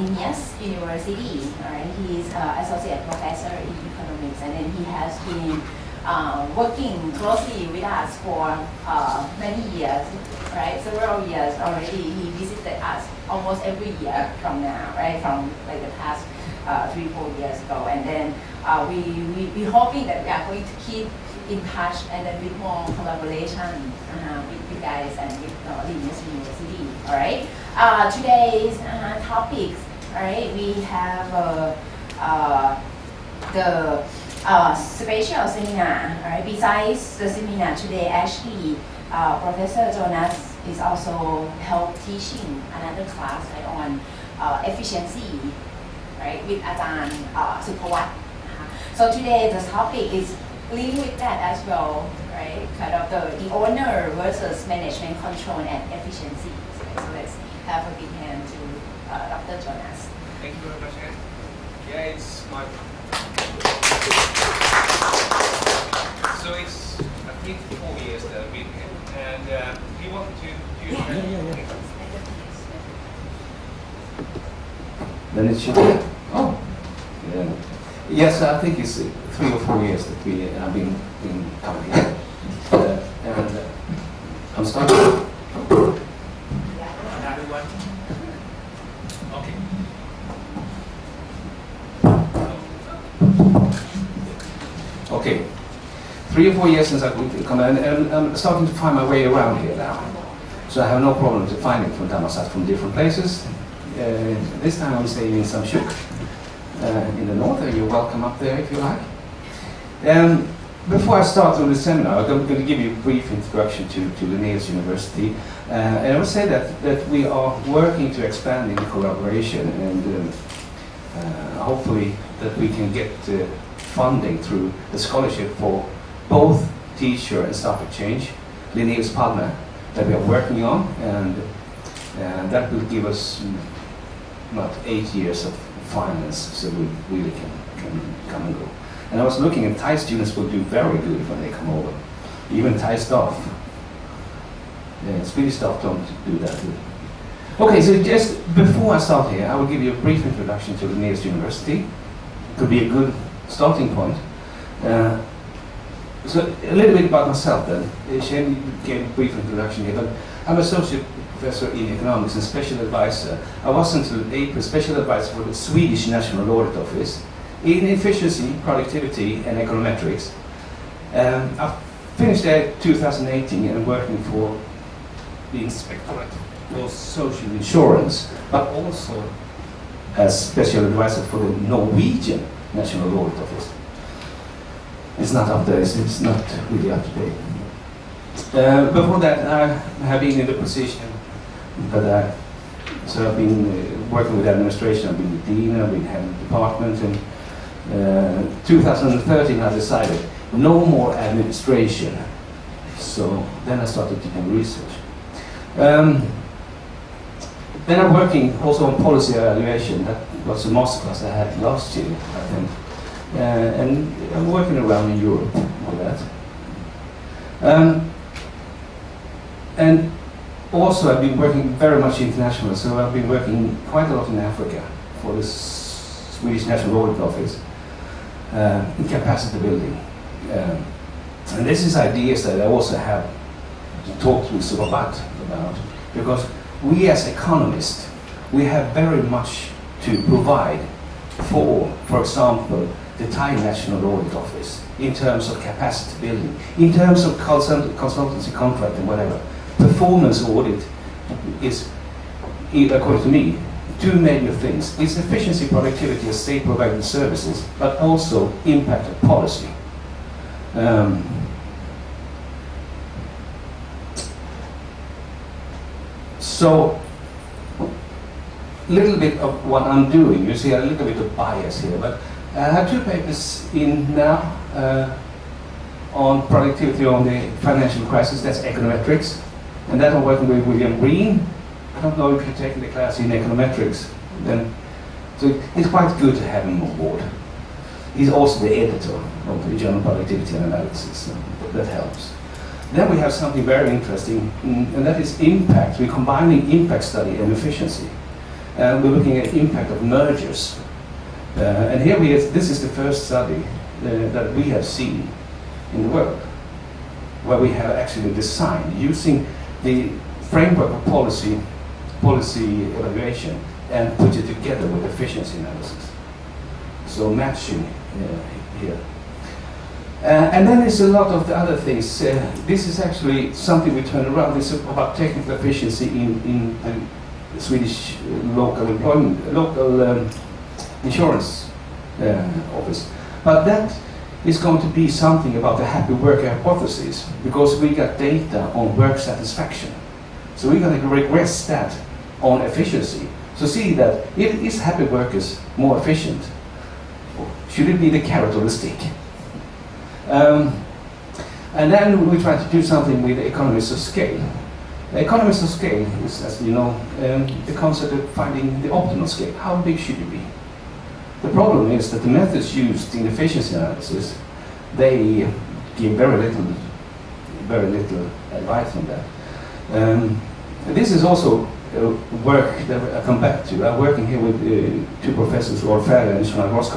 Linnaeus University. Right? He's associate professor in economics, and then he has been working closely with us for many years, right? Several years already. He visited us almost every year from now, right? From like the past 3-4 years ago, and then we hoping that we are going to keep in touch and then with more collaboration with you guys and with Linnaeus University. All right. Today's topics. All right. We have the special seminar. All right. Besides the seminar today, actually, Professor Jonas is also help teaching another class right, on efficiency, right, with Ajahn Suphawat. So today the topic is linked with that as well, right? Kind of the owner versus management control and efficiency. So let's have a big hand to Dr. Jonas. Thank you very much, Anne. Yeah, it's my. So it's I think 4 years that I've been here, and we wanted to do. Then it should be. Oh, yeah. Yes, I think it's 3 or 4 years that we have been coming here. And I'm starting. Another one. Okay. Okay. 3 or 4 years since I've come in, and I'm starting to find my way around here now. So I have no problem to finding from Thammasat from different places. This time I'm staying in Samshuk. In the north, and you're welcome up there if you like. Before I start on the seminar, I'm going to give you a brief introduction to Linnaeus University. And I would say that we are working to expand in collaboration, and hopefully that we can get funding through the scholarship for both teacher and staff exchange, Linnaeus Partner, that we are working on, and that will give us about 8 years of finance, so we really can come and go. And I was looking, and Thai students will do very good when they come over. Even Thai staff. Yeah, Swedish staff don't do that good. Okay, so just before I start here, I will give you a brief introduction to Linnaeus University. It could be a good starting point. So a little bit about myself then. Shane gave a brief introduction here, but I'm associate professor in economics and special advisor. I was until April special advisor for the Swedish National Audit Office in efficiency, productivity and econometrics. I finished there in 2018 and I'm working for the Inspectorate for Social Insurance, but also as special advisor for the Norwegian National Audit Office. It's not up there, it's not really up to date. Before that, I have been in the position, but so I've been working with administration. I've been with Dean, I've been head of the department, and 2013 I decided no more administration. So then I started to do research. Then I'm working also on policy evaluation. That was a masterclass I had last year, I think. And I'm working around in Europe with that. And also I've been working very much international, so I've been working quite a lot in Africa for the Swedish National Audit Office in capacity building. And this is ideas that I also have talked with Suphawat about, because we as economists, we have very much to provide for example, the Thai National Audit Office in terms of capacity building, in terms of consultancy contract and whatever. Performance audit is, according to me, two major things. It's efficiency, productivity of state-provided services, but also impact of policy. So, a little bit of what I'm doing. You see a little bit of bias here, but I have 2 papers in now on productivity on the financial crisis. That's econometrics, and that I'm working with William Green. I don't know if you've taken the class in econometrics, then so it's quite good to have him on board. He's also the editor of the Journal Productivity and Analysis, so that helps. Then we have something very interesting, and that is impact. We're combining impact study and efficiency. We're looking at impact of mergers. And here this is the first study that we have seen in the world, where we have actually designed using the framework of policy evaluation and put it together with efficiency analysis. So matching here. And then there's a lot of the other things. This is actually something we turn around. It's about technical efficiency in the Swedish local insurance office. But that is going to be something about the happy worker hypothesis, because we got data on work satisfaction. So we're going to regress that on efficiency. So see that is happy workers more efficient? Should it be the carrot or the stick? And then we try to do something with the economies of scale. The economies of scale is, as you know, the concept of finding the optimal scale. How big should it be? The problem is that the methods used in efficiency analysis, they give very little advice on that. This is also work that I come back to. I'm working here with two professors, Rolf Ferrer and Jonas.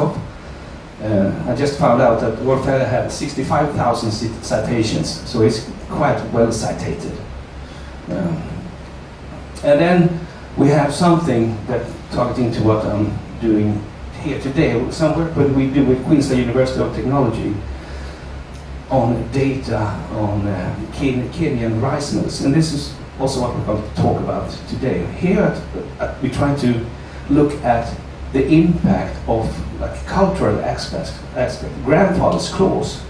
I just found out that Rolf Ferrer had 65,000 citations, so it's quite well cited. And then we have something that targeting to what I'm doing here today, some work that we do with Queensland University of Technology on data on Kenyan rice mills, and this is also what we're going to talk about today. Here we try to look at the impact of cultural aspect, grandfather's clause.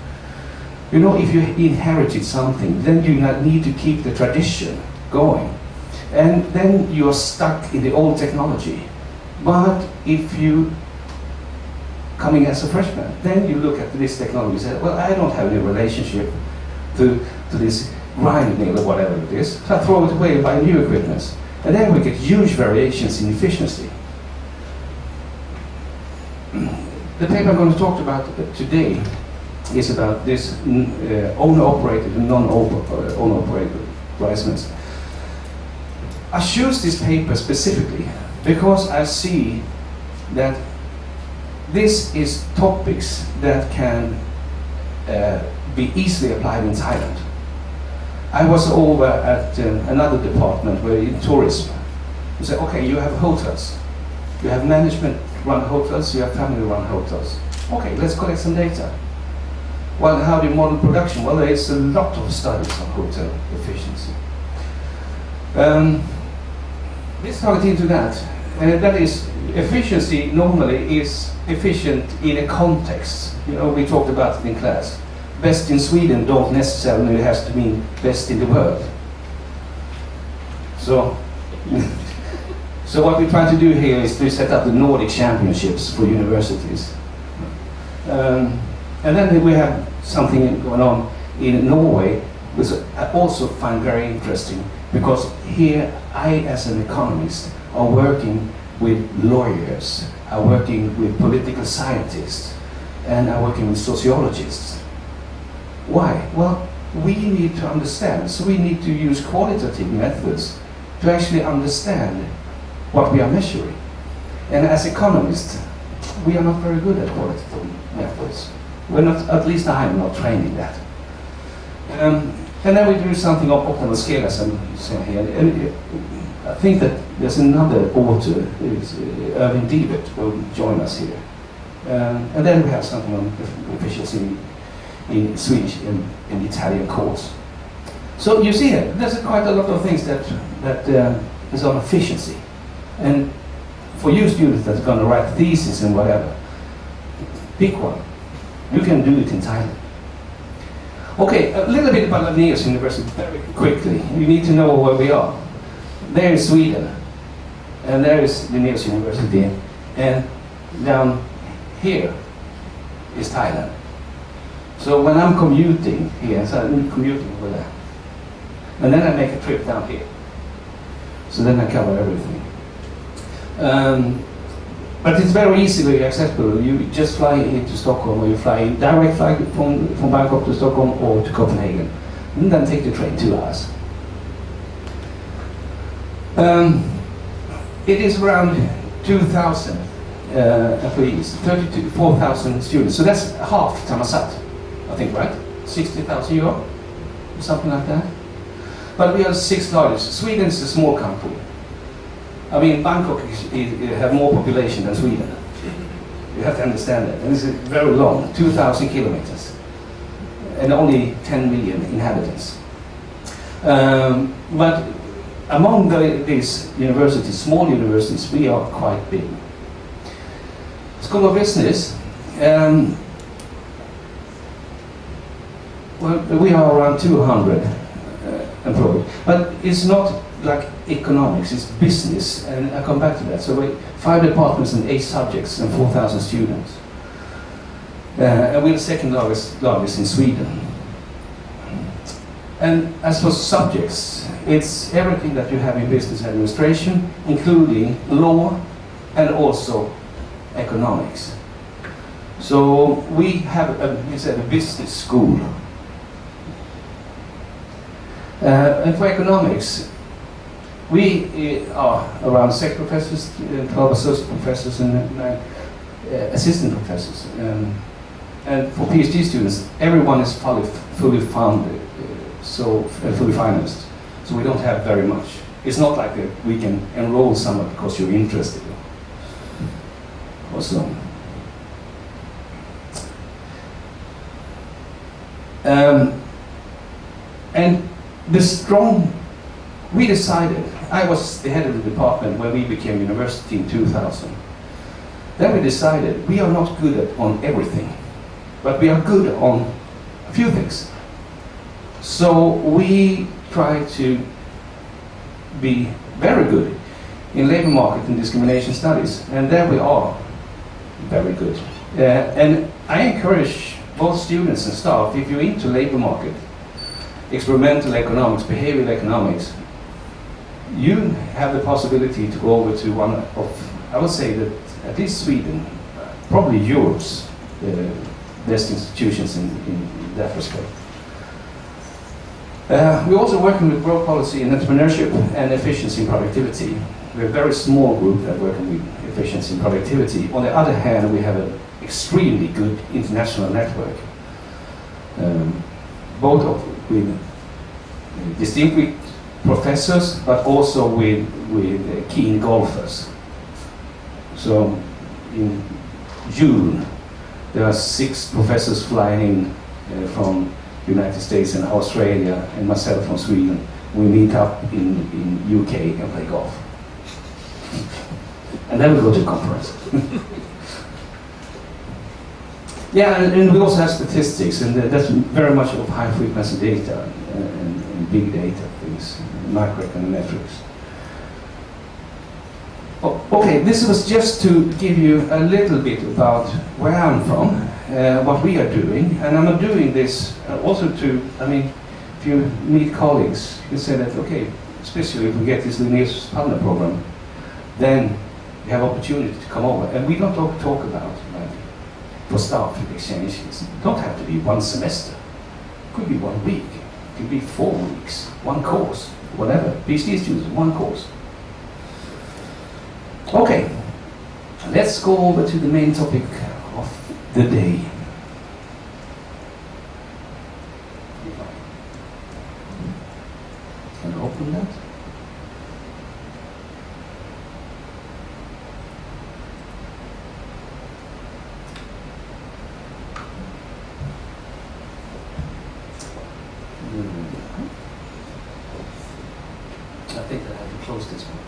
You know, if you inherited something, then you need to keep the tradition going, and then you're stuck in the old technology. But if you coming as a freshman, then you look at this technology and say, well, I don't have any relationship to this grinding mill or whatever it is, so I throw it away and buy new equipment. And then we get huge variations in efficiency. The paper I'm going to talk about today is about this owner-operated and non-owner-operated rice mills. I choose this paper specifically because I see that this is topics that can be easily applied in Thailand. I was over at another department where in tourism, you say, okay, you have hotels, you have management-run hotels, you have family-run hotels. Okay, let's collect some data. Well, how do you model production? Well, there's a lot of studies on hotel efficiency. Let's target into that. That is, efficiency normally is efficient in a context. You know, we talked about it in class. Best in Sweden don't necessarily have to mean best in the world. So, so what we try to do here is to set up the Nordic championships for universities. And then we have something going on in Norway, which I also find very interesting, because here I, as an economist, are working with lawyers, I'm working with political scientists, and I'm working with sociologists. Why? Well, we need to understand, so we need to use qualitative methods to actually understand what we are measuring. And as economists, we are not very good at qualitative methods. We're not, at least I'm not trained in that. And then we do something of optimal scale, as I'm saying here. And I think that there's another author, Erwin Diebert, will join us here. And then we have something on efficiency in Swedish and Italian course. So you see here, there's quite a lot of things that is on efficiency. And for you students that's going to write thesis and whatever, pick one. You can do it in Thailand. Okay, a little bit about Linnaeus University very quickly. You need to know where we are. There is Sweden, and there is Linnaeus University, and down here is Thailand. So when I'm commuting here, so I'm commuting over there, and then I make a trip down here. So then I cover everything. But it's very easily accessible. You just fly into Stockholm, or you fly direct flight from Bangkok to Stockholm or to Copenhagen, and then take the train 2 hours. it is around 2,000 employees, 4,000 students. So that's half Thammasat, I think, right? 60,000 euro, something like that. But we are the sixth largest. Sweden is a small country. I mean, Bangkok have more population than Sweden. You have to understand that. And it's very long, 2,000 kilometers, and only 10 million inhabitants. But among these universities, small universities, we are quite big. School of Business, well, we are around 200 employed, but it's not like economics, it's business, and I'll come back to that. So 5 departments and 8 subjects and 4,000 students. And we're the second largest in Sweden. And as for subjects, it's everything that you have in business administration, including law and also economics. So we have a business school. And for economics, we are around 6 professors, 12 associate professors, and 9 assistant professors. And for PhD students, everyone is fully funded, fully financed. So we don't have very much. It's not like we can enroll someone because you're interested or so. And we decided, I was the head of the department when we became university in 2000. Then we decided we are not good on everything, but we are good on a few things. So we try to be very good in labor market and discrimination studies, and there we are very good. And I encourage both students and staff, if you're into labor market, experimental economics, behavioral economics, you have the possibility to go over to one of, I would say that at least Sweden, probably Europe's best institutions in that respect. We're also working with growth policy and entrepreneurship and efficiency and productivity. We're a very small group that working with efficiency and productivity. On the other hand, we have an extremely good international network, both with distinguished professors, but also with keen golfers. So in June, there are 6 professors flying in from the United States and Australia, and myself from Sweden. We meet up in UK and play golf. And then we go to a conference. Yeah, and we also have statistics, and that's very much of high frequency data and big data things, microeconometrics. Okay, this was just to give you a little bit about where I'm from, what we are doing, and I'm doing this also to, I mean, if you meet colleagues, you can say that, okay, especially if we get this Linnaeus partner program, then you have opportunity to come over, and we don't talk about like, for staff exchanges. It don't have to be 1 semester. It could be 1 week. It could be 4 weeks, 1 course, whatever. PhD students, 1 course. Okay, let's go over to the main topic of the day. Can I open that? I think I have to close this one.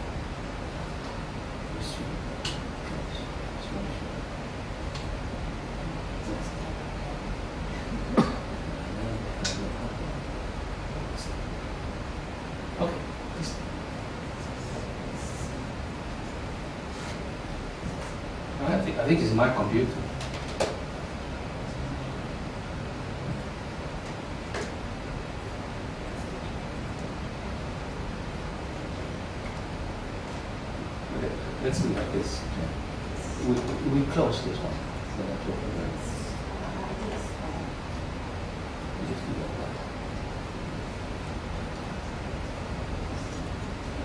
Okay. I think it's my computer. Let's do like this. We close this one. Then I talk about it. We just do that.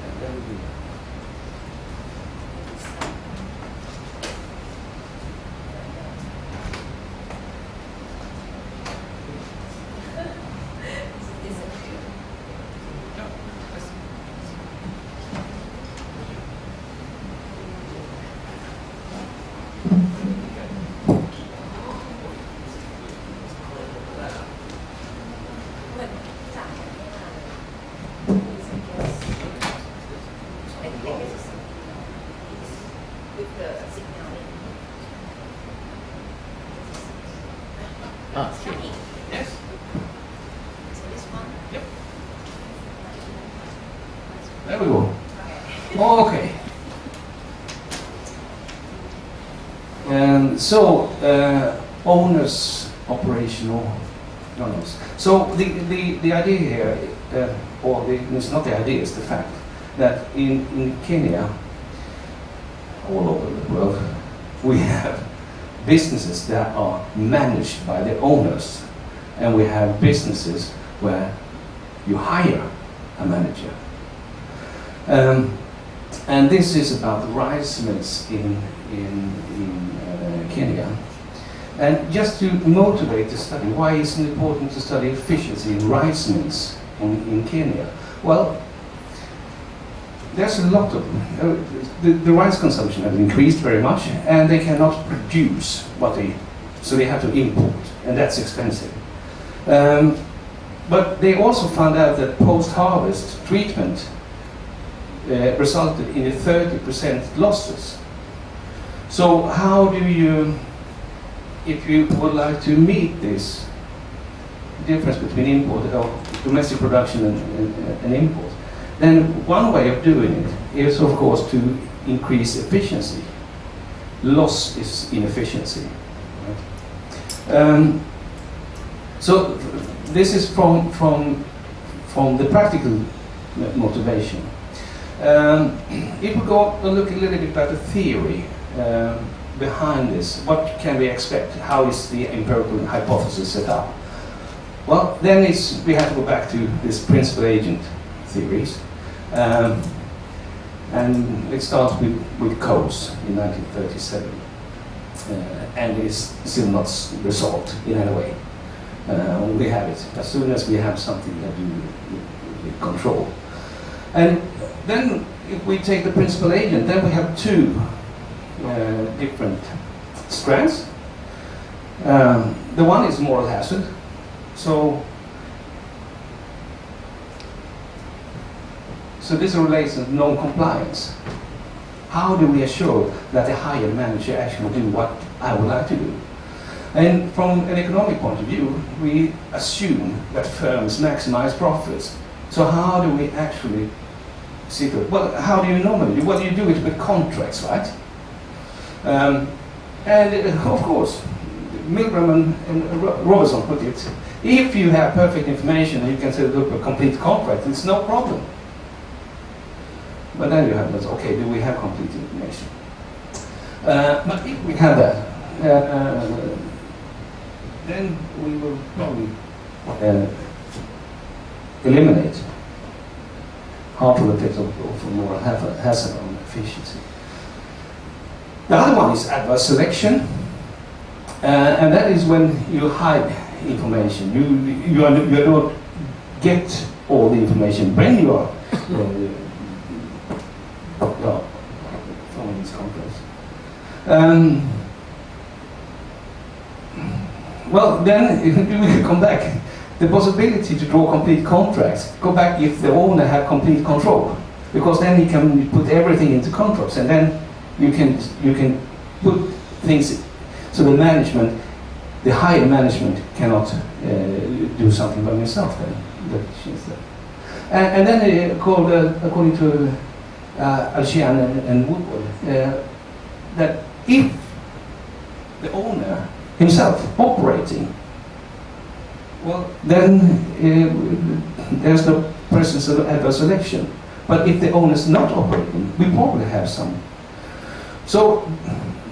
And then we do that. Oh, okay. So, owners, operational owners. So the idea here, it's not the idea, it's the fact that in Kenya, all over the world, we have businesses that are managed by the owners, and we have businesses where you hire a manager. And this is about rice mills in Kenya. And just to motivate the study, why is it important to study efficiency in rice mills in Kenya? Well, there's a lot of the rice consumption has increased very much, and they cannot produce so they have to import, and that's expensive. But they also found out that post-harvest treatment resulted in a 30% losses. So how do you, if you would like to meet this difference between import or domestic production and import, then one way of doing it is, of course, to increase efficiency. Loss is inefficiency. Right? So this is from the practical motivation. If we go and look a little bit about the theory behind this, what can we expect? How is the empirical hypothesis set up? Well, then we have to go back to this principal agent theories. And it starts with Coase in 1937, and is still not resolved in any way. We have it as soon as we have something that we control. And then if we take the principal agent, then we have two different strands. The one is moral hazard. So this relates to non-compliance. How do we assure that the higher manager actually do what I would like to do? And from an economic point of view, we assume that firms maximize profits. So how do we actually see that? Well, how do you normally do? Well, you do it with contracts, right? And of course, Milgram and Robertson put it, if you have perfect information and you can set up a complete contract, it's no problem. But then you have this, okay, do we have complete information? But if we have that, then we will probably eliminate harmful effects of moral hazard on efficiency. The other one is adverse selection, and that is when you hide information. You don't get all the information when you are following these contracts. Well, then we come back. The possibility to draw complete contracts, go back if the owner had complete control, because then he can put everything into contracts, and then you can put things so the higher management cannot do something by himself. And then according to Alshian and Woodward, that if the owner himself operating, well, then there's no presence of adverse selection. But if the owner is not operating, we probably have some. So,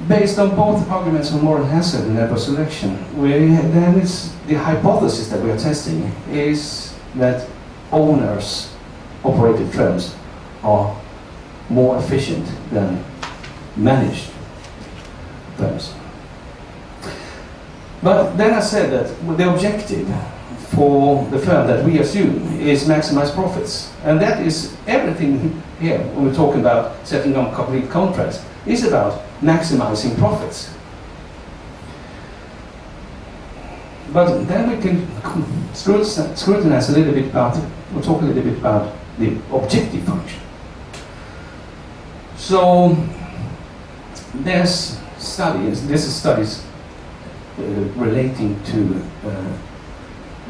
based on both arguments of moral hazard and adverse selection, then it's the hypothesis that we are testing is that owners operated firms are more efficient than managed firms. But then I said that the objective for the firm that we assume is maximize profits. And that is everything here when we're talking about setting up complete contracts is about maximizing profits. But then we can scrutinize a little bit about it. We'll talk a little bit about the objective function. So there's studies, this is studies relating to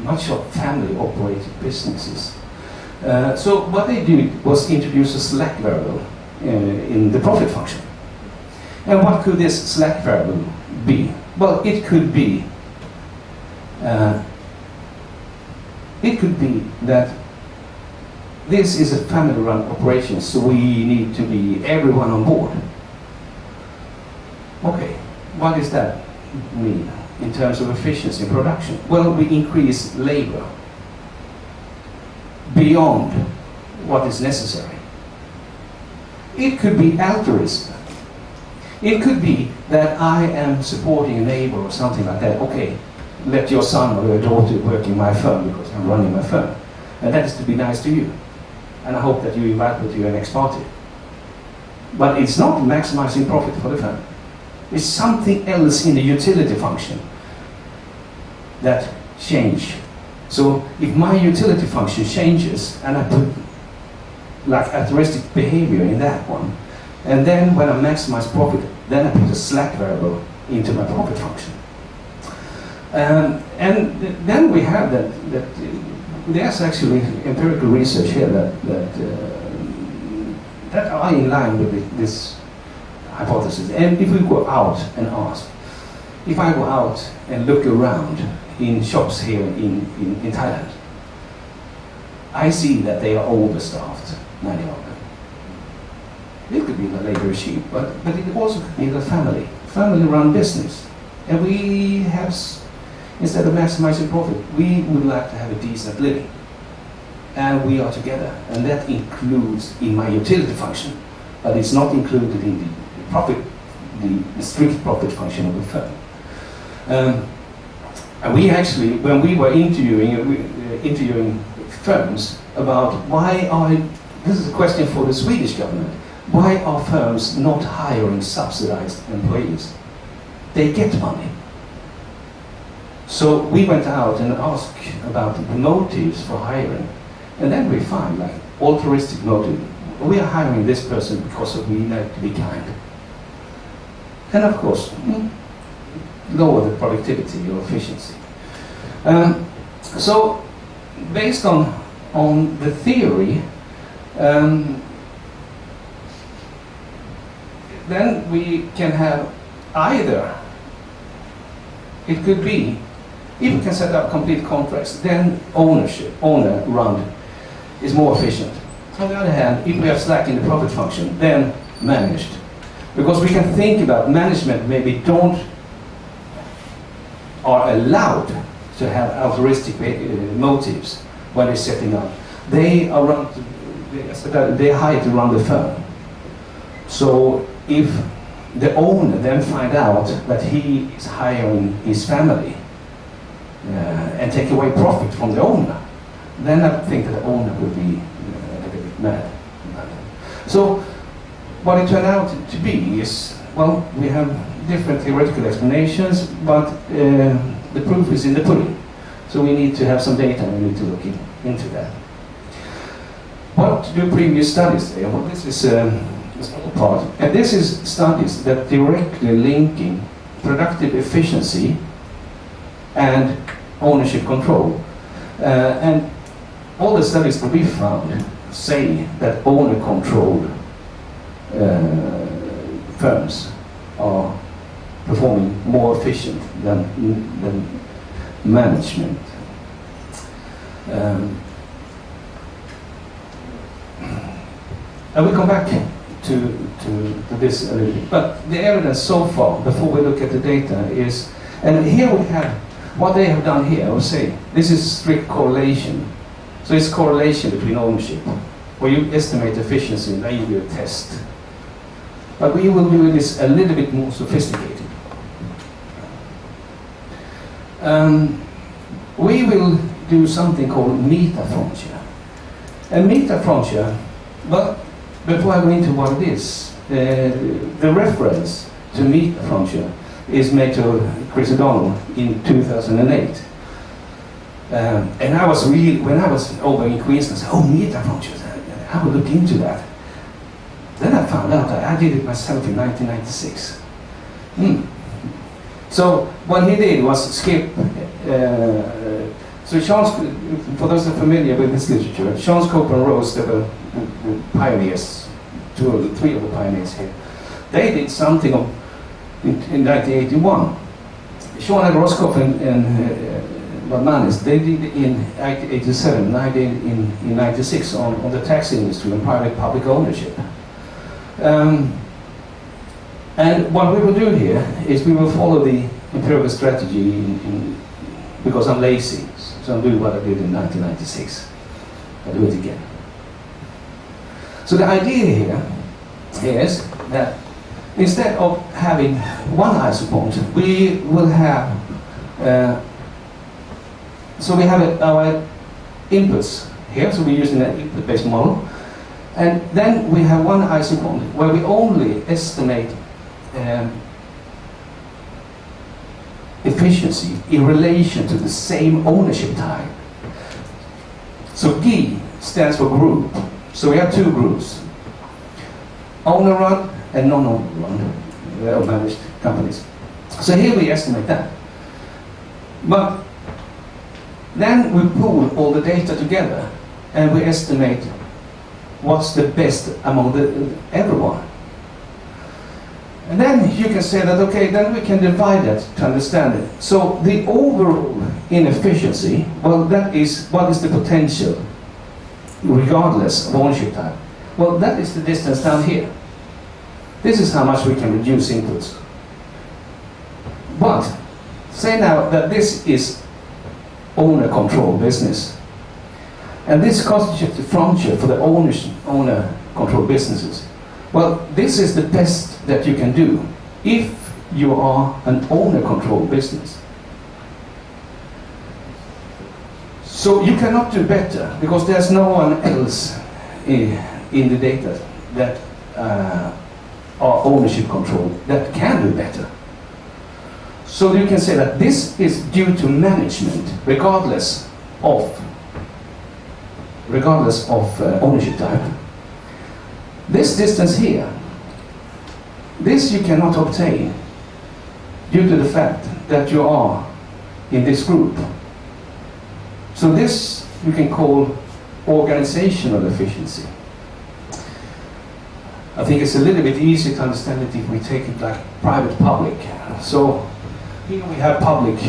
much of family-operated businesses. So what they did was introduce a slack variable in the profit function. And what could this slack variable be? Well, it could be that this is a family-run operation, so we need to be everyone on board. Okay, what does that mean in terms of efficiency in production? Well, we increase labor beyond what is necessary. It could be altruism. It could be that I am supporting a neighbor or something like that. Okay, let your son or your daughter work in my firm because I'm running my firm. And that is to be nice to you. And I hope that you invite me to your next party. But it's not maximizing profit for the firm. It's something else in the utility function that change. So if my utility function changes and I put like altruistic behavior in that one, and then when I maximize profit, then I put a slack variable into my profit function. And then we have that there's actually empirical research here that are in line with this hypothesis. And if we go out and ask, if I go out and look around in shops here in Thailand, I see that they are overstaffed, many of them. It could be the labor regime, but it also could be the family-run business. And we have, instead of maximizing profit, we would like to have a decent living. And we are together, and that includes in my utility function, but it's not included in the profit, the strict profit function of the firm. And we actually, when we were interviewing firms about why are, this is a question for the Swedish government, why are firms not hiring subsidized employees? They get money. So we went out and asked about the motives for hiring. And then we find like altruistic motive. We are hiring this person because we like to be kind. And of course, lower the productivity or efficiency. So based on the theory, then we can have either, it could be, if we can set up complete contracts, then owner-run is more efficient. On the other hand, if we have slack in the profit function, then managed. Because we can think about management maybe are allowed to have altruistic motives when they're setting up. They are hired to run the firm. So if the owner then find out that he is hiring his family and take away profit from the owner, then I think that the owner will be a little bit mad. So what it turned out to be is, well, we have different theoretical explanations, but the proof is in the pudding. So we need to have some data and we need to look into that. What do previous studies say? Well, this is a small part. And this is studies that directly linking productive efficiency and ownership control. And all the studies that we found say that owner-controlled firms are performing more efficient than management. I will come back to this a little bit. But the evidence so far, before we look at the data, is, and here we have, what they have done here, I would say, this is strict correlation. So it's correlation between ownership, where you estimate efficiency and then you do a test. But we will do this a little bit more sophisticated. We will do something called meta-frontier. And meta-frontier, but before I go into what it is, the reference to meta-frontier is made to Chris O'Donnell in 2008. And I was really, when I was over in Queensland, I said, oh, meta-frontier, I will look into that. Then I found out that I did it myself in 1996. So what he did was skip, so Charles, for those that are familiar with this literature, Charles Cope and Rose, they were the pioneers three of the pioneers here. They did something in 1981. Jonas Roscoff and Manis, they did in 1987, in 96 on the taxi industry and private public ownership. And what we will do here is we will follow the empirical strategy because I'm lazy, so I'm doing what I did in 1996. I'll do it again. So the idea here is that instead of having one isopoint, we will have so we have our inputs here, so we're using an input-based model, and then we have one isopoint where we only estimate efficiency in relation to the same ownership type. So G stands for group. So we have two groups, owner-run and non-owner-run of managed companies. So here we estimate that. But then we pool all the data together and we estimate what's the best among everyone. And then you can say that, okay, then we can divide that to understand it. So the overall inefficiency, well, that is what is the potential regardless of ownership type. Well, that is the distance down here. This is how much we can reduce inputs. But say now that this is owner-controlled business. And this constitutes the frontier for the owner-controlled businesses. Well, this is the best that you can do if you are an owner-controlled business. So you cannot do better because there's no one else in the data that are ownership controlled that can do better. So you can say that this is due to management regardless of ownership type. This distance here, this you cannot obtain due to the fact that you are in this group. So this you can call organizational efficiency. I think it's a little bit easier to understand it if we take it like private-public. So here we have public,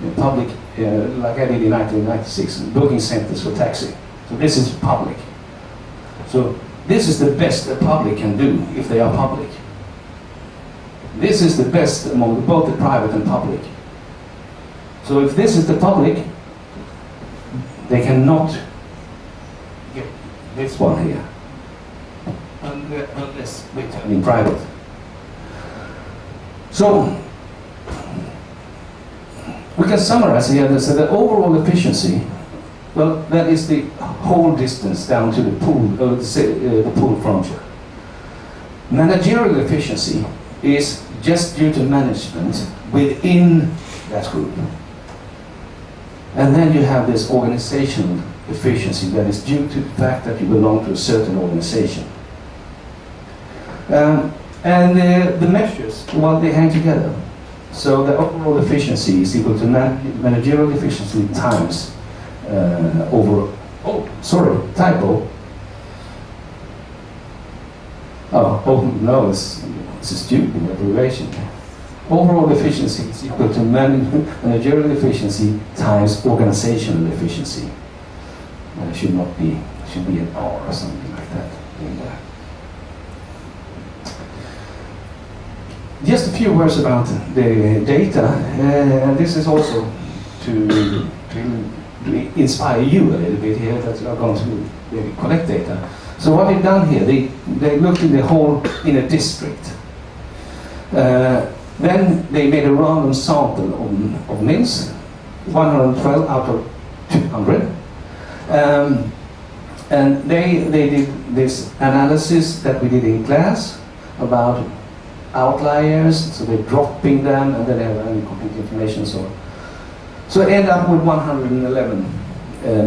like I did in 1996, booking centers for taxi. So this is public. So this is the best the public can do if they are public. This is the best among both the private and public. So if this is the public, they cannot get this one here unless we turn in private. So we can summarize here that the overall efficiency, well, that is the whole distance down to the pool, the pool frontier. Managerial efficiency is just due to management within that group. And then you have this organizational efficiency that is due to the fact that you belong to a certain organization. The measures, well, they hang together. So the overall efficiency is equal to managerial efficiency times overall. Oh, sorry, typo. Oh no, it's a stupid abbreviation. Overall efficiency is equal to managerial efficiency times organizational efficiency. Should be an R or something like that. Just a few words about the data, and this is also to inspire you a little bit here that are going to collect data. So what they've done here, they looked in the whole in a district. Then they made a random sample of mills, 112 out of 200. And they did this analysis that we did in class about outliers, so they're dropping them and then they have incomplete information. So they end up with 111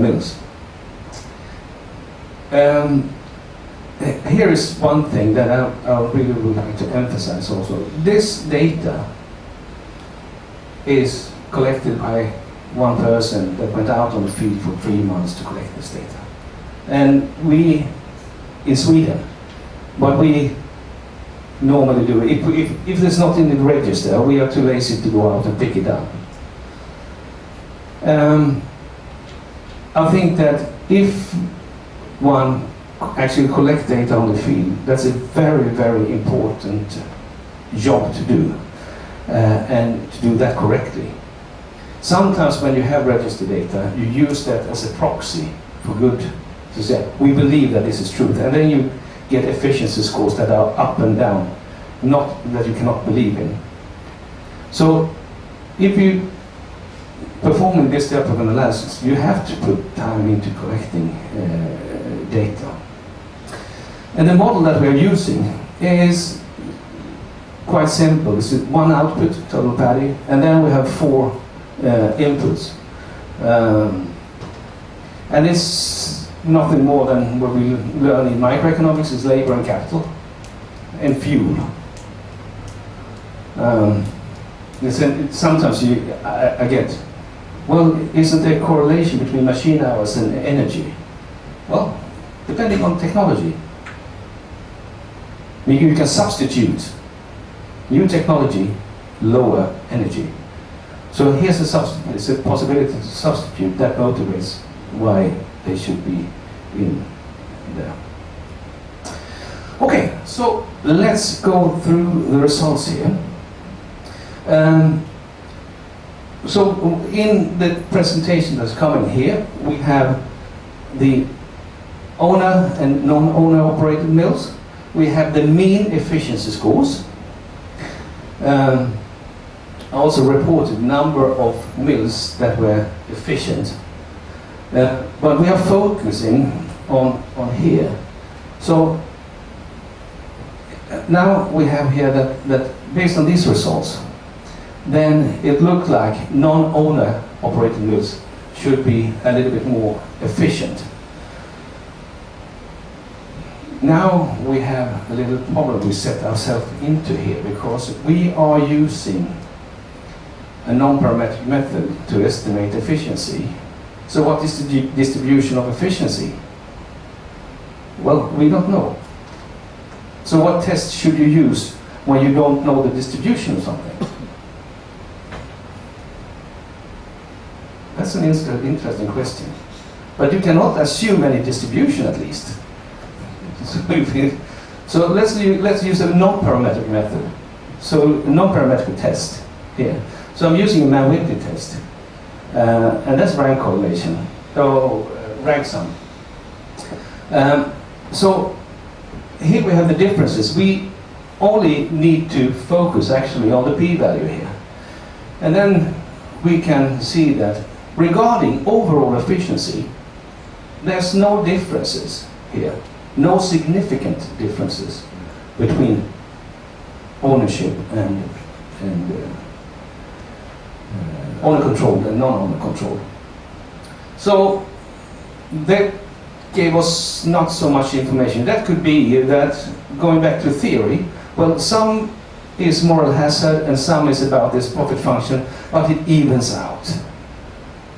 mills. Here is one thing that I really would like to emphasize also. This data is collected by one person that went out on the field for 3 months to collect this data. And we, in Sweden, what we normally do, if it's not in the register, we are too lazy to go out and pick it up. I think that if one actually collect data on the field, that's a very, very important job to do, and to do that correctly. Sometimes when you have registered data, you use that as a proxy for good to say, we believe that this is truth, and then you get efficiency scores that are up and down, not that you cannot believe in. So if you performing this type of analysis, you have to put time into collecting data. And the model that we are using is quite simple. This is one output, total paddy, and then we have 4 inputs. And it's nothing more than what we learn in microeconomics is labor and capital and fuel. Sometimes I get, well, isn't there a correlation between machine hours and energy? Well, depending on technology. You can substitute new technology, lower energy. So here's it's a possibility to substitute that motivates why they should be in there. Okay, so let's go through the results here. So in the presentation that's coming here, we have the owner and non-owner operated mills. We have the mean efficiency scores. I also reported number of mills that were efficient. But we are focusing on here. So now we have here that based on these results, then it looked like non-owner operated mills should be a little bit more efficient. Now we have a little problem we set ourselves into here, because we are using a non-parametric method to estimate efficiency. So what is the distribution of efficiency? Well, we don't know. So what test should you use when you don't know the distribution of something? That's an interesting question. But you cannot assume any distribution, at least. So let's use a non-parametric method. So a non-parametric test here. So I'm using a Mann-Whitney test. And that's rank correlation, or rank sum. So here we have the differences. We only need to focus actually on the p-value here. And then we can see that regarding overall efficiency, there's no differences here. No significant differences between ownership and owner-controlled and non-owner controlled. So that gave us not so much information. That could be that, going back to theory, well, some is moral hazard and some is about this profit function, but it evens out.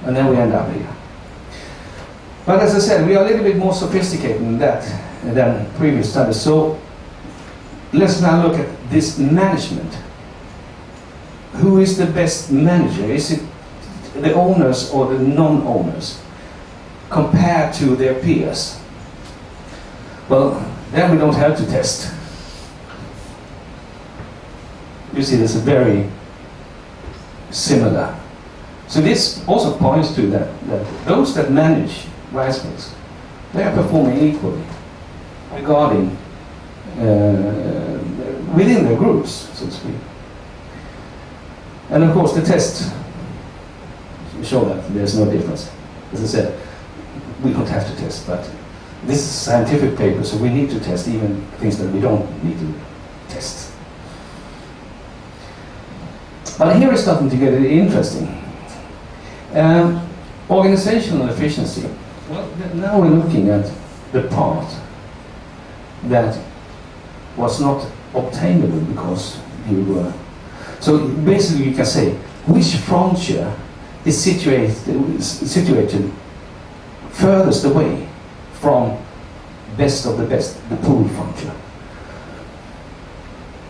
And then we end up here. But as I said, we are a little bit more sophisticated than that, than previous studies. So let's now look at this management. Who is the best manager? Is it the owners or the non-owners compared to their peers? Well, then we don't have to test. You see, this is very similar. So this also points to that those that manage rice mills, they are performing equally regarding within their groups, so to speak. And of course the tests show that there's no difference. As I said, we don't have to test, but this is a scientific paper, so we need to test even things that we don't need to test. But here is starting to get interesting. Organizational efficiency. Well, now we're looking at the part that was not obtainable because you were. So basically, you can say which frontier is situated furthest away from best of the best, the pool frontier.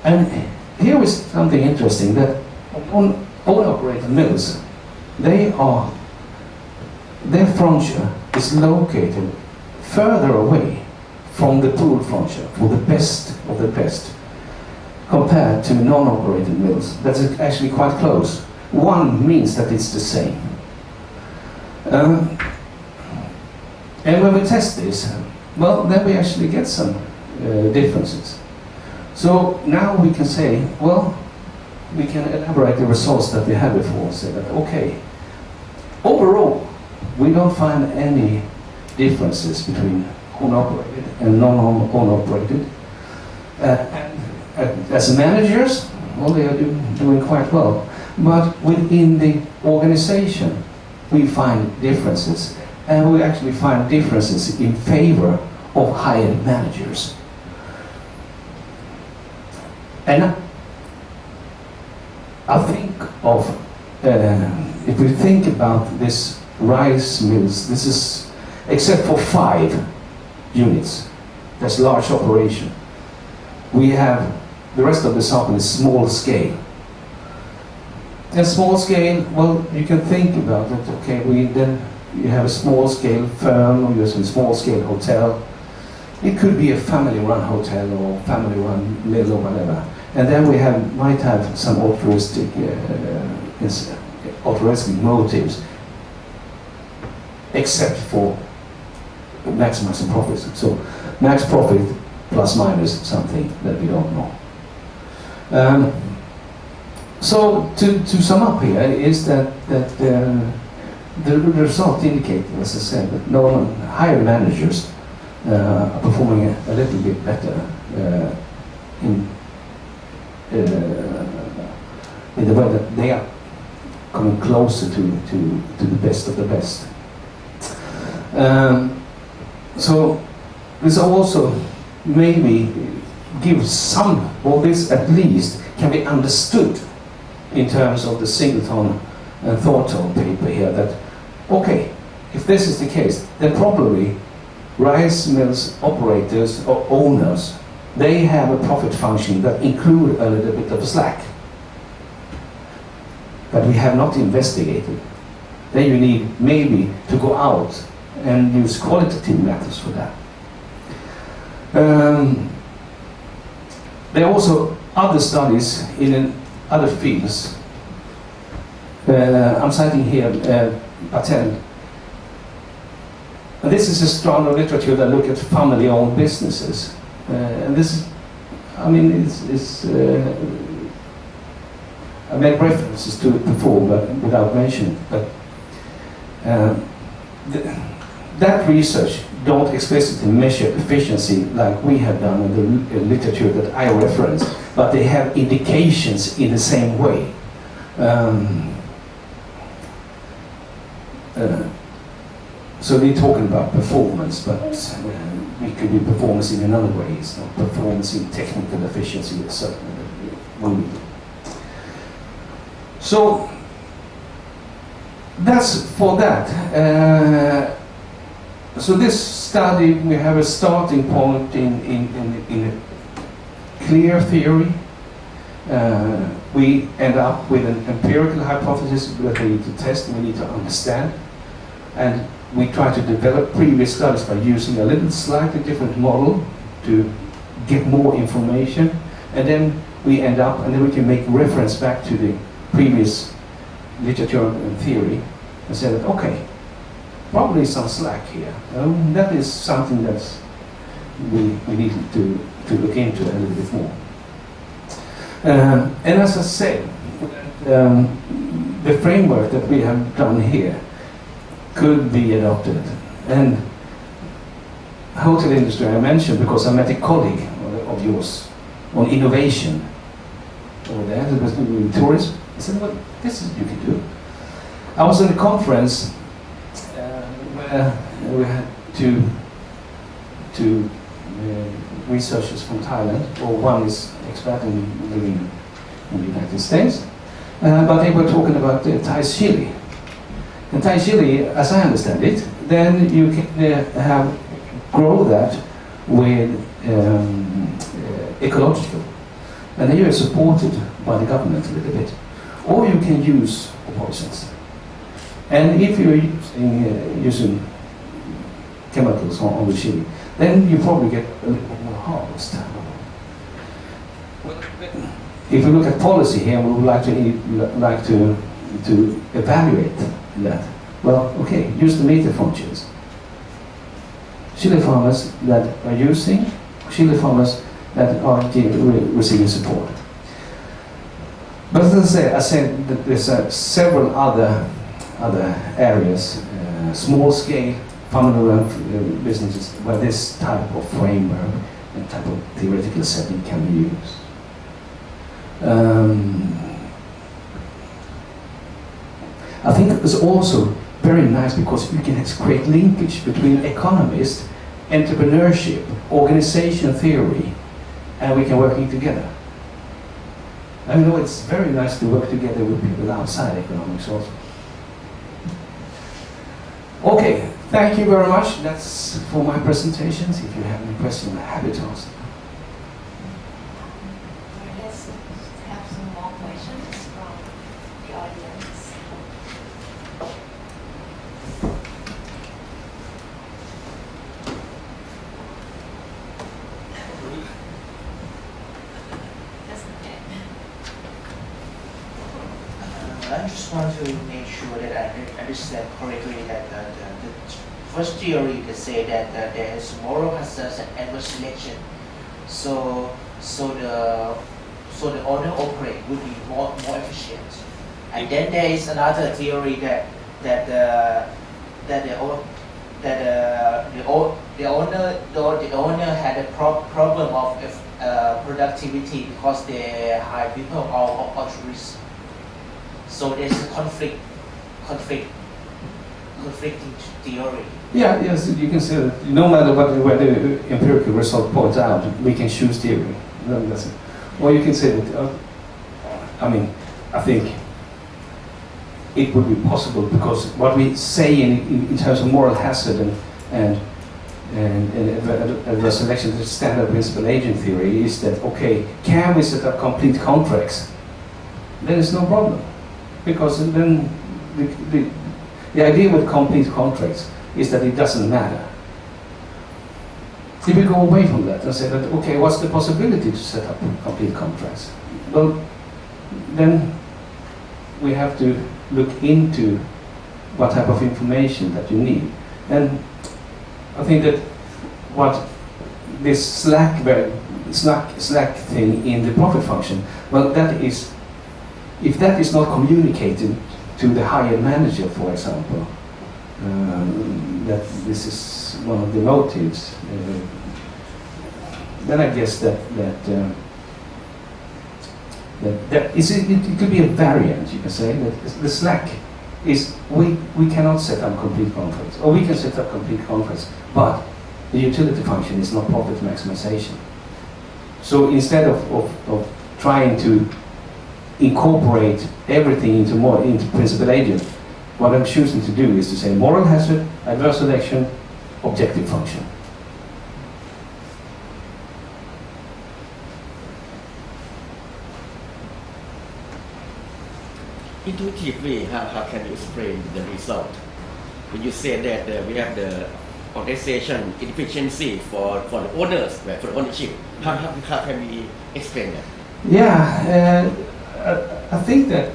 And here is something interesting, that owner-operated mills, their frontier is located further away from the pooled frontier for the best of the best, compared to non-operated mills. That's actually quite close. One means that it's the same. And when we test this, well, then we actually get some differences. So now we can say, well, we can elaborate the results that we had before. Say that, okay, overall, we don't find any differences between owner-operated and non-owner-operated. As managers, well, they are doing quite well. But within the organization, we find differences. And we actually find differences in favor of hired managers. And I think of, if we think about this rice mills, this is, except for 5 units, that's large operation. We have, the rest of the sample is small scale. And small scale, well, you can think about it, okay, then you have a small scale firm, or you have a small scale hotel. It could be a family-run hotel or family-run mill or whatever. And then we might have some altruistic motives, except for maximizing profits. So max profit plus minus something that we don't know. So to sum up here is that the result indicates, as I said, that higher managers are performing a little bit better in the way that they are coming closer to the best of the best. So this also maybe gives some, or this at least can be understood in terms of the Singleton and Thornton paper here, that okay, if this is the case, then probably rice mills operators or owners, they have a profit function that include a little bit of slack. But we have not investigated. Then you need maybe to go out and use qualitative methods for that. There are also other studies in other fields. I'm citing here Patel. And this is a strand of literature that look at family-owned businesses. And this is, I mean, I made references to it before, but without mentioning. But that research don't explicitly measure efficiency like we have done in the literature that I referenced, but they have indications in the same way. So we're talking about performance, but we could do performance in another way. It's not performance in technical efficiency, it's certainly we. So that's for that. So this study, we have a starting point in a clear theory. We end up with an empirical hypothesis that we need to test, we need to understand. And we try to develop previous studies by using a little slightly different model to get more information. And then we end up, and then we can make reference back to the previous literature and theory and say that, okay, probably some slack here. That is something that we need to look into a little bit more. And as I said, the framework that we have done here could be adopted. And hotel industry I mentioned because I met a colleague of yours on innovation over there, that was doing tourism. I said, well, this is what you can do. I was in a conference where we had two researchers from Thailand, or one is expert in living in the United States, but they were talking about Thai chili. And Thai chili, as I understand it, then you can grow that with ecological and then you are supported by the government a little bit, or you can use poisons. And if you are using chemicals on the chili, then you probably get a little bit more harvest. If we look at policy here, we would like to evaluate that. Well, okay, use the meter functions. Chili farmers that are using, chili farmers that are receiving support. But as I said that there's several other areas, small-scale family-run businesses where this type of framework and type of theoretical setting can be used. I think it's also very nice because we can create linkage between economists, entrepreneurship, organization theory, and we can working together. I know it's very nice to work together with people outside economics also. Okay, thank you very much. That's for my presentations. If you have any questions, I'm happy to answer. Let's have some more questions from the audience. That's okay. I just want to make sure that I understand correctly that the first theory that say that there is moral hazards and adverse selection. So the owner operate will be more efficient. And then there is another theory that the owner had a problem of productivity because they hire people or altruists. So there's a conflicting theory. Yeah, yes, you can say that no matter what the empirical result points out, we can choose theory. No, that's it. Or you can say that, I think it would be possible because what we say in terms of moral hazard and adverse selection, the standard principal agent theory is that, okay, can we set up complete contracts? Then it's no problem. Because then the idea with complete contracts is that it doesn't matter. If we go away from that and say that, okay, what's the possibility to set up complete contracts? Well, then we have to look into what type of information that you need. And I think that what this slack thing in the profit function, well, that is, if that is not communicated to the higher manager, for example, that this is one of the motives, then I guess that it could be a variant, you can say, that the slack is we cannot set up complete contracts, or we can set up complete contracts, but the utility function is not profit maximization. So instead of trying to incorporate everything into principal agent, what I'm choosing to do is to say moral hazard, adverse selection, objective function. Intuitively, how can you explain the result? When you say that we have the organization inefficiency for the owners, for the ownership, how can we explain that? Yeah, I think that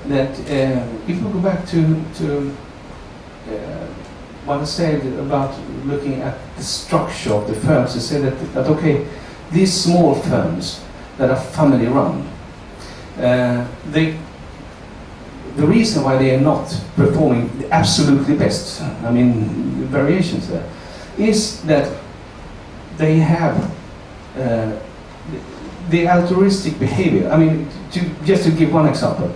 if we go back to what I said about looking at the structure of the firms, to say that okay, these small firms that are family run, the reason why they are not performing the absolutely best, I mean, the variations there, is that they have the altruistic behavior. I mean, just to give one example,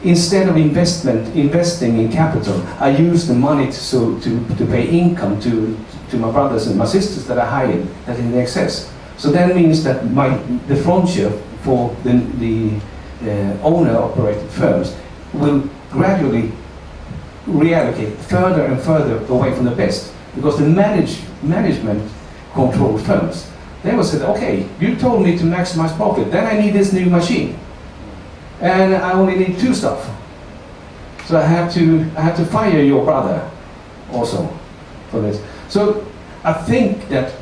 instead of investing in capital, I use the money to pay income to my brothers and my sisters that are hired, that in excess. So that means that the frontier for the owner-operated firms will gradually reallocate further and further away from the best, because the management controlled firms they will say, okay, you told me to maximize profit, then I need this new machine. And I only need 2 stuff. So I have to fire your brother also for this. So I think that,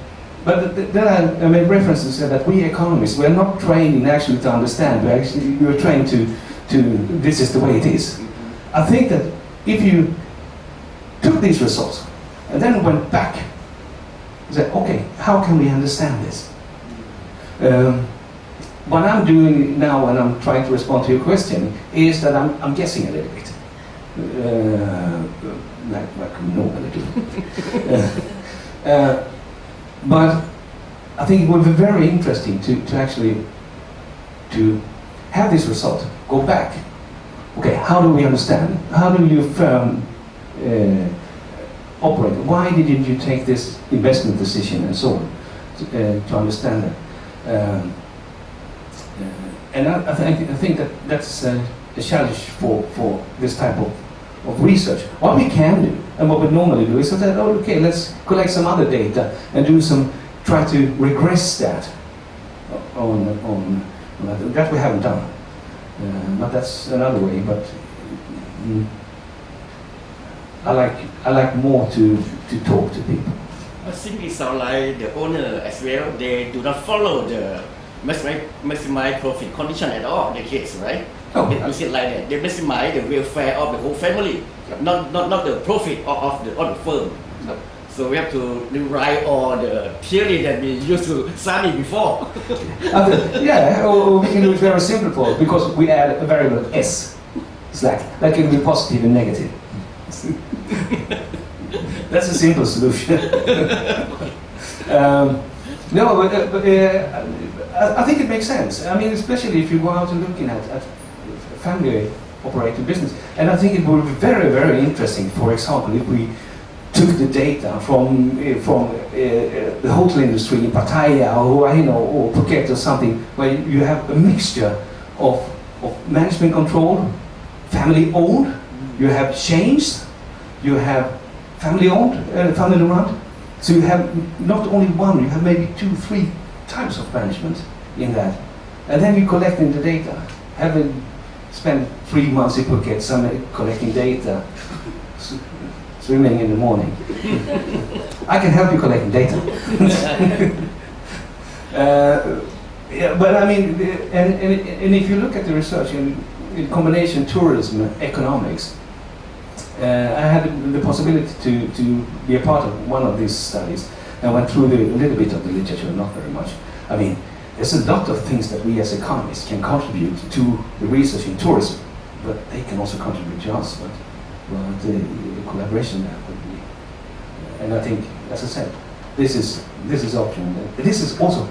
but then I made reference to say that we economists, we're not trained in actually to understand, we're trained to, this is the way it is. I think that if you took these results and then went back and said, okay, how can we understand this? What I'm doing now when I'm trying to respond to your question is that I'm guessing a little bit. Like we normally do. But I think it would be very interesting to actually to have this result, go back. Okay, how do we understand? How do your firm operate? Why didn't you take this investment decision and so on to understand that? And I think that that's a challenge for this type of research. What we can do and what we normally do is that, okay, let's collect some other data and do try to regress that on that we haven't done. But that's another way. But I like more to talk to people. I think it sounds like the owner as well, they do not follow the maximize profit condition at all in the case, right? Oh, You see it like that. They maximize the welfare of the whole family, not the profit of the firm. So we have to rewrite all the theory that we used to study before. Yeah, or we can do it very simple because we add a variable s. It's like that can be positive and negative. That's a simple solution. No, but I think it makes sense. I mean, especially if you go out and looking at family-operated business. And I think it would be very, very interesting, for example, if we took the data from the hotel industry in Pattaya or Phuket or something, where you have a mixture of management control, family-owned, you have chains, you have family-owned, family-run. So you have not only one, you have maybe 2, 3 types of management in that. And then you collecting the data. Having spent 3 months in Phuket collecting data, swimming in the morning. I can help you collecting data. Yeah, but I mean, and if you look at the research in combination tourism and economics, I had the possibility to be a part of one of these studies. I went through a little bit of the literature, not very much. I mean, there's a lot of things that we as economists can contribute to the research in tourism, but they can also contribute to us. But the collaboration there would be, and I think, as I said, this is option. This is also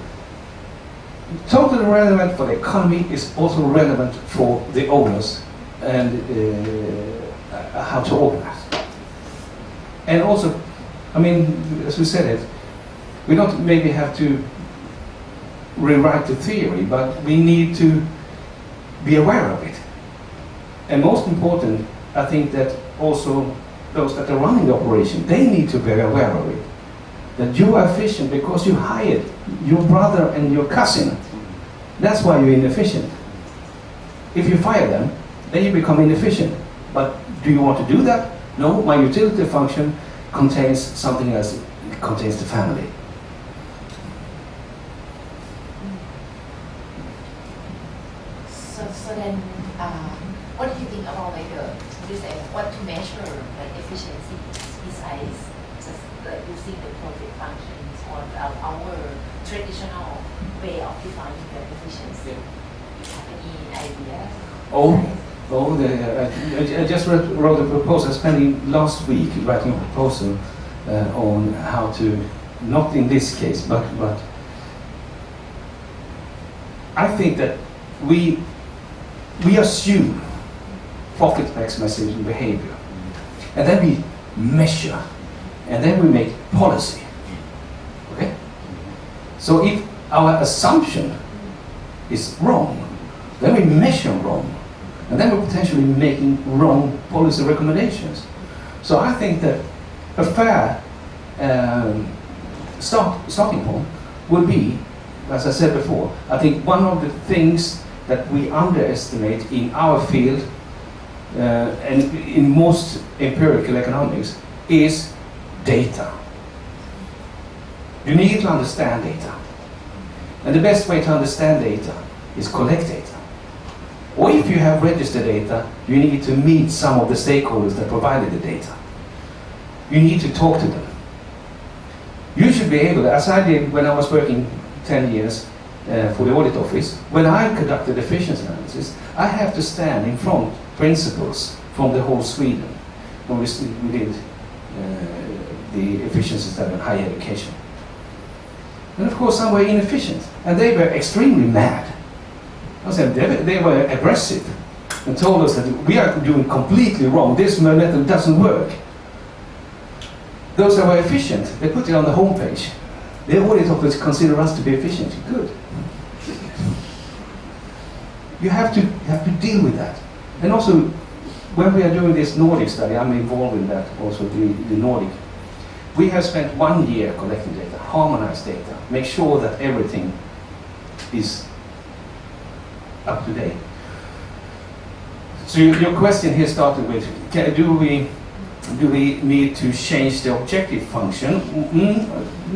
totally relevant for the economy. It's also relevant for the owners and how to organize. And also, I mean, as we said it, we don't maybe have to rewrite the theory, but we need to be aware of it. And most important, I think that also those that are running the operation, they need to be aware of it. That you are efficient because you hired your brother and your cousin. That's why you're inefficient. If you fire them, then you become inefficient. But do you want to do that? No, my utility function contains something else. It contains the family. So then, what do you think about what to measure like efficiency besides just using the profit functions or our traditional way of defining the efficiency? Do you have any idea? I just wrote a proposal, spending last week writing a proposal on how to, not in this case, but I think that we assume profit maximization behavior, and then we measure, and then we make policy. Okay? So if our assumption is wrong, then we measure wrong, and then we're potentially making wrong policy recommendations. So I think that a fair starting point would be, as I said before, I think one of the things that we underestimate in our field and in most empirical economics is data. You need to understand data. And the best way to understand data is collect data. Or if you have registered data, you need to meet some of the stakeholders that provided the data. You need to talk to them. You should be able, as I did when I was working 10 years for the audit office, when I conducted efficiency analysis, I have to stand in front principals from the whole Sweden when we did the efficiency study on higher education. And of course some were inefficient, and they were extremely mad. I said they were aggressive and told us that we are doing completely wrong, this method doesn't work. Those that were efficient, they put it on the homepage. The audit office consider us to be efficient. Good. You have to deal with that. And also, when we are doing this Nordic study, I'm involved in that also, the Nordic. We have spent 1 year collecting data, harmonized data, make sure that everything is up to date. So your question here started with, do we need to change the objective function?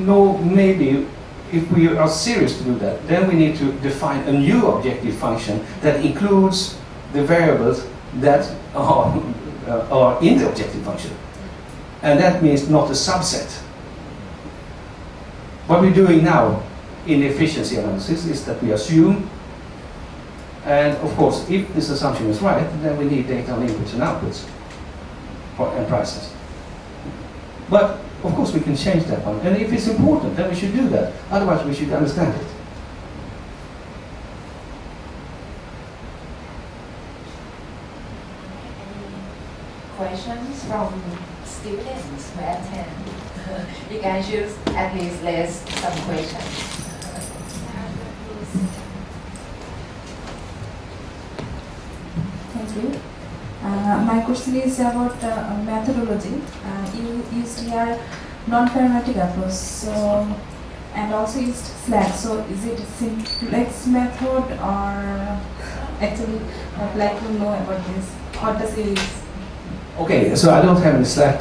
No, maybe. If we are serious to do that, then we need to define a new objective function that includes the variables that are in the objective function. And that means not a subset. What we're doing now in efficiency analysis is that we assume, and of course, if this assumption is right, then we need data on inputs and outputs and prices. But of course we can change that one, and if it's important, then we should do that. Otherwise we should understand it. Questions from students who attend? You can choose at least list some questions. Thank you. My question is about methodology. You used here non-parametric approach, so, and also used SLAC. So is it a simplex method, or actually I'd like to know about this. What does it use? Okay, so I don't have any SLAC.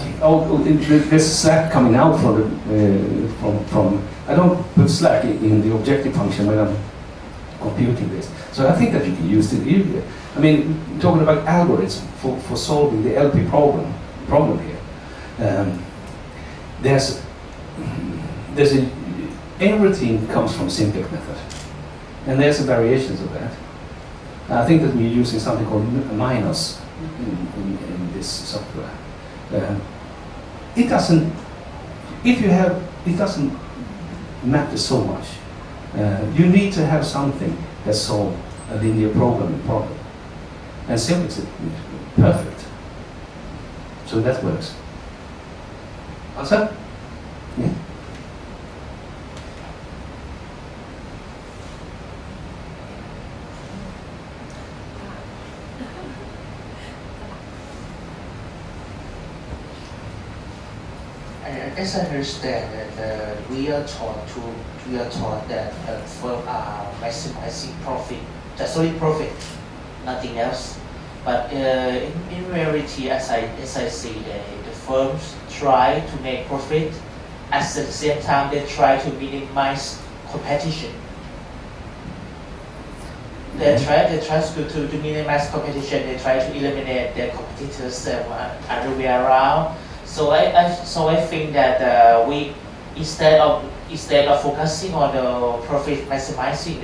There's SLAC coming out from. I don't put SLAC in the objective function when I'm computing this. So I think that you can use it. I mean, talking about algorithms for solving the LP problem here. Everything comes from simplex method, and there's variations of that. I think that we're using something called minus in this software. It doesn't matter so much. You need to have something that solves a linear programming problem. And simplex is perfect. So that works. Answer? Yeah. As I understand that we are taught that firms are maximizing profit, just only profit, nothing else. But in reality, as I see, the firms try to make profit. At the same time, they try to minimize competition. They try to minimize competition. They try to eliminate their competitors other way around. So I think that we instead of focusing on the profit maximizing,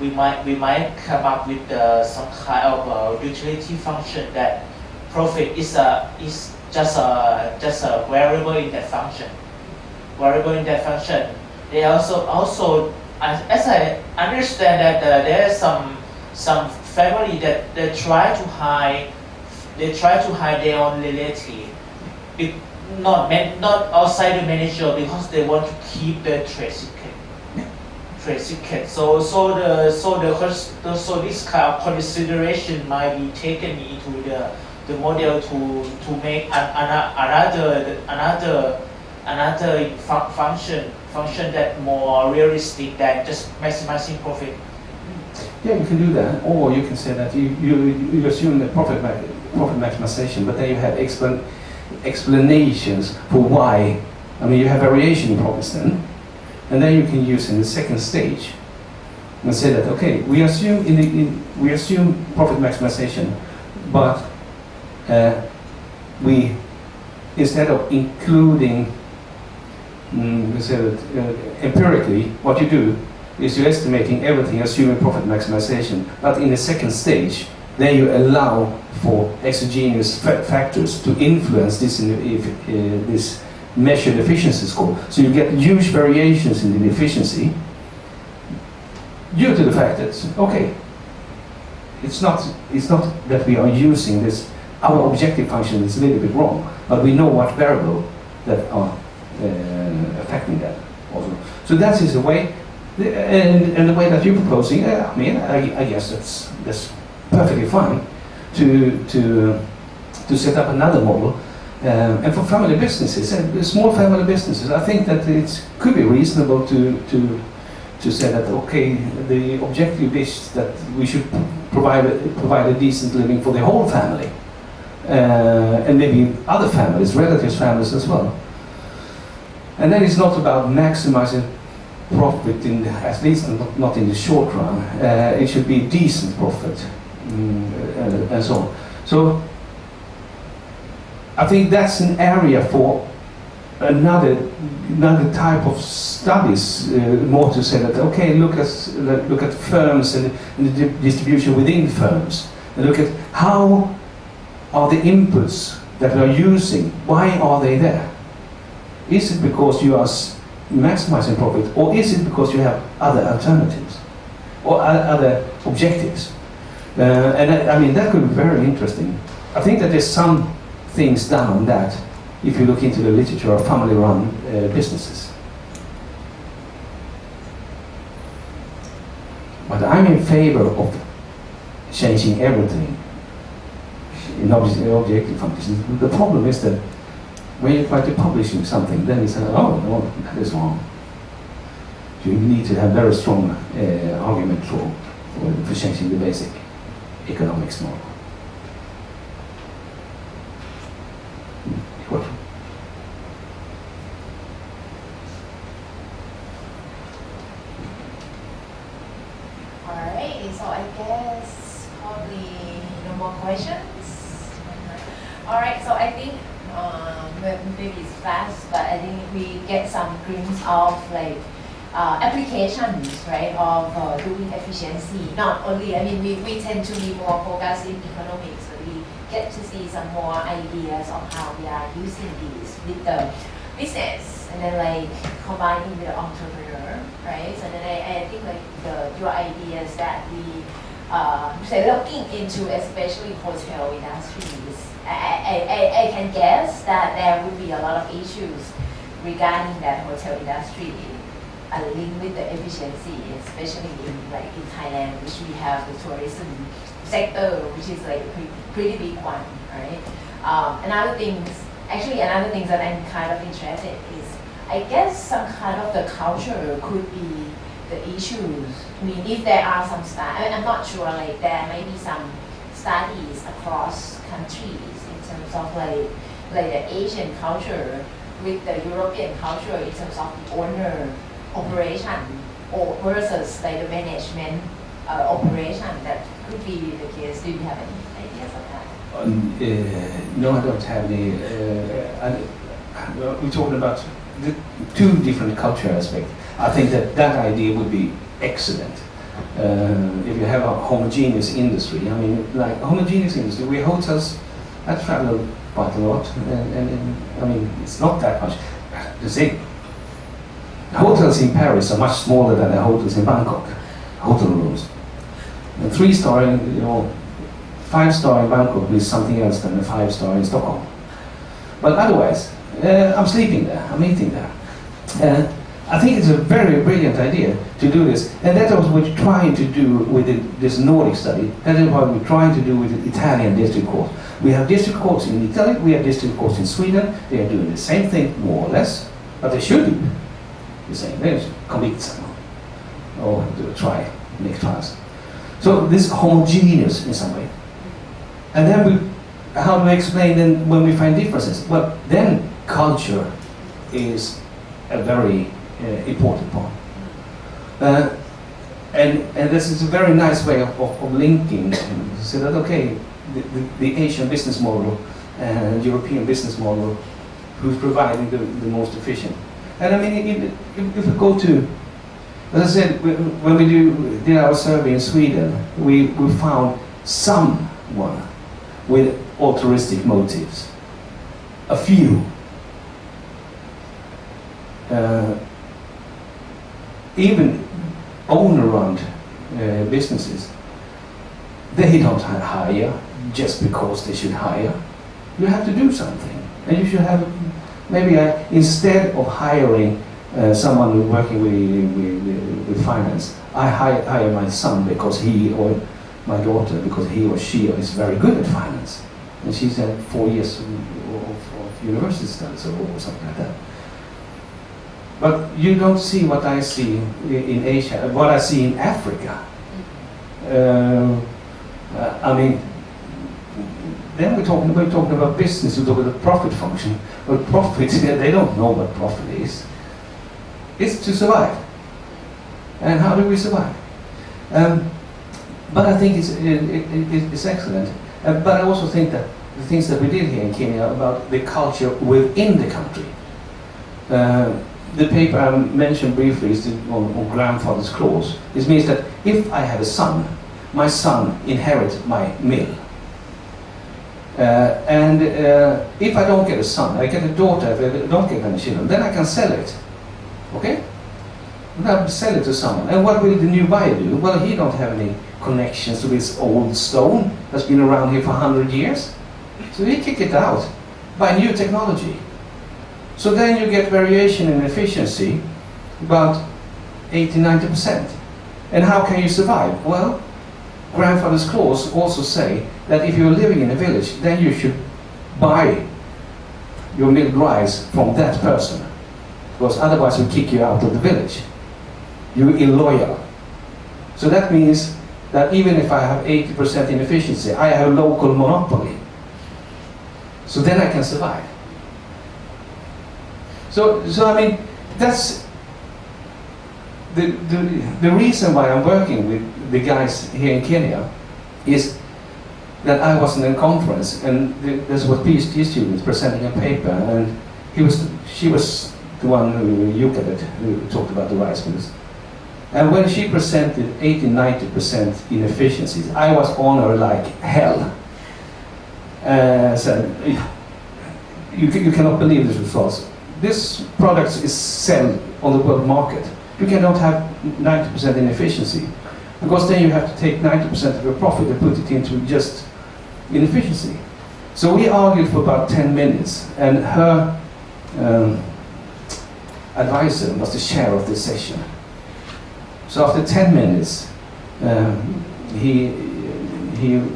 we might come up with some kind of utility function that profit is just a variable in that function. They also as I understand that there is some family that they try to hide their own relative. Not outside the manager, because they want to keep the trade secret. So this kind of consideration might be taken into the model to make another another function that more realistic than just maximizing profit? Yeah, you can do that, or you can say that you assume that profit maximization, but then you have explanations for why. I mean, you have variation in profits then, and then you can use in the second stage and say that okay, we assume we assume profit maximization, but we instead of including we say that empirically, what you do is you're estimating everything assuming profit maximization, but in the second stage, then you allow for exogenous factors to influence this this measured efficiency score. So you get huge variations in the efficiency due to the fact that okay, it's not that we are using this. Our objective function is a little bit wrong, but we know what variable that are affecting that also. So that is the way. And the way that you're proposing, I mean, I guess that's perfectly fine to set up another model. And for family businesses, small family businesses, I think that it could be reasonable to say that okay, the objective is that we should provide a decent living for the whole family, and maybe other families, relatives' families as well. And then it's not about maximizing profit, at least not in the short run. It should be decent profit, and so on. So I think that's an area for another type of studies, more to say that okay, look at firms and the distribution within firms, and look at how are the inputs that we are using, why are they there? Is it because you are maximizing profit, or is it because you have other alternatives or other objectives? And I mean, that could be very interesting. I think that there's some things done on that if you look into the literature of family-run businesses. But I'm in favor of changing everything in objective functions. The problem is that when you try to publish something, then you say, oh, no, that is wrong. You need to have very strong argument for changing the basic economics model. Alright, so I guess probably no more questions. Alright, so I think maybe it's fast, but I think we get some glimpse of like applications, right, of doing efficiency. Not only, I mean, we tend to be more focused in economics, so we get to see some more ideas of how we are using these with the business, and then like combining with the entrepreneur, right? So then I think like your ideas that we say looking into, especially hotel industries. I can guess that there would be a lot of issues regarding that hotel industry linked with the efficiency, especially in Thailand, which we have the tourism sector, which is like a pretty big one, right? Another thing that I'm kind of interested is, I guess some kind of the culture could be the issues. I mean, if there are some I'm not sure, like there may be some studies across countries in terms of like the Asian culture with the European culture in terms of the owner operation or versus like the management operation. That could be the case. Do you have any ideas of that? No, I don't have any. We're talking about the two different culture aspects. I think that idea would be excellent. If you have a homogeneous industry, I mean, like a homogeneous industry, we hotels, I travel quite a lot, and I mean, it's not that much. The same. Hotels in Paris are much smaller than the hotels in Bangkok, hotel rooms. And 3-star, 5-star in Bangkok is something else than a 5-star in Stockholm. But otherwise, I'm sleeping there, I'm eating there. I think it's a very brilliant idea to do this, and that's what we're trying to do with this Nordic study. That is what we're trying to do with the Italian district court. We have district courts in Italy, we have district courts in Sweden. They are doing the same thing, more or less, but they should do the same. They should convict someone or make trials. So this is homogeneous in some way. And then how do we explain then when we find differences? Well, then culture is a very important part. And this is a very nice way of linking, so that okay, the Asian business model and European business model, who's providing the most efficient. And I mean, if we go to, as I said, when we did our survey in Sweden, we found someone with altruistic motives, a few. Even owner-run businesses, they don't hire just because they should hire. You have to do something, and you should have maybe instead of hiring someone who's working with finance, I hire my son because he or my daughter because he or she is very good at finance, and she's had 4 years of university studies or something like that. But you don't see what I see in Asia, what I see in Africa. I mean, then we're talking about business, we're talking about profit function. But profit, they don't know what profit is. It's to survive. And how do we survive? But I think it's excellent. But I also think that the things that we did here in Kenya about the culture within the country. The paper I mentioned briefly is on grandfather's clause. This means that if I have a son, my son inherits my mill. And if I don't get a son, I get a daughter, if I don't get any children, then I can sell it. Okay? I'll sell it to someone. And what will the new buyer do? Well, he don't have any connections to this old stone that's been around here for 100 years. So he kick it out by new technology. So then you get variation in efficiency, about 80-90%. And how can you survive? Well, grandfather's clause also say that if you're living in a village, then you should buy your milled rice from that person, because otherwise we'll kick you out of the village. You're illoyal. So that means that even if I have 80% inefficiency, I have a local monopoly. So then I can survive. So I mean, that's the reason why I'm working with the guys here in Kenya is that I was in a conference and this was PhD students presenting a paper, and she was the one who talked about the rice mills. And when she presented 80-90% inefficiencies, I was on her like hell. Said, you cannot believe these results. This product is sold on the world market. You cannot have 90% inefficiency, because then you have to take 90% of your profit and put it into just inefficiency. So we argued for about 10 minutes, and her advisor was the chair of this session. So after 10 minutes, he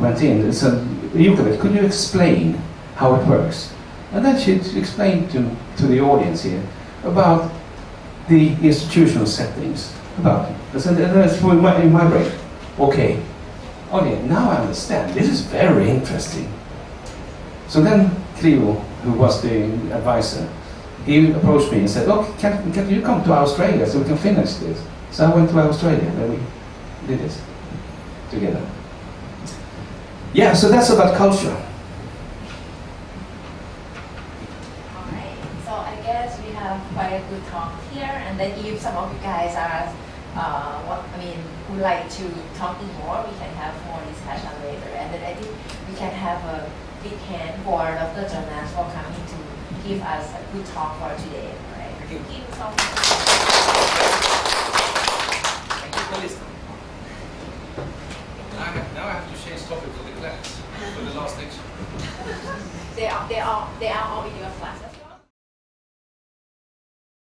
went in and said, Jukabet, could you explain how it works? And then she explained to the audience here about the institutional settings, about it. And that's in my brain. Okay, now I understand. This is very interesting. So then Cleo, who was the advisor, he approached me and said, "Look, can you come to Australia so we can finish this?" So I went to Australia and we did it together. Yeah, so that's about culture. Alright, so I guess we have quite a good talk here, and then if some of you guys are, would like to talk more, we can have more discussion later, and then I think we can have a big hand for Dr. Jonas for coming to give us a good talk for today. Right? Thank you. Thank you so much. Thank you for listening. Now I have to change topic for the class, for the last section. They are all in your class.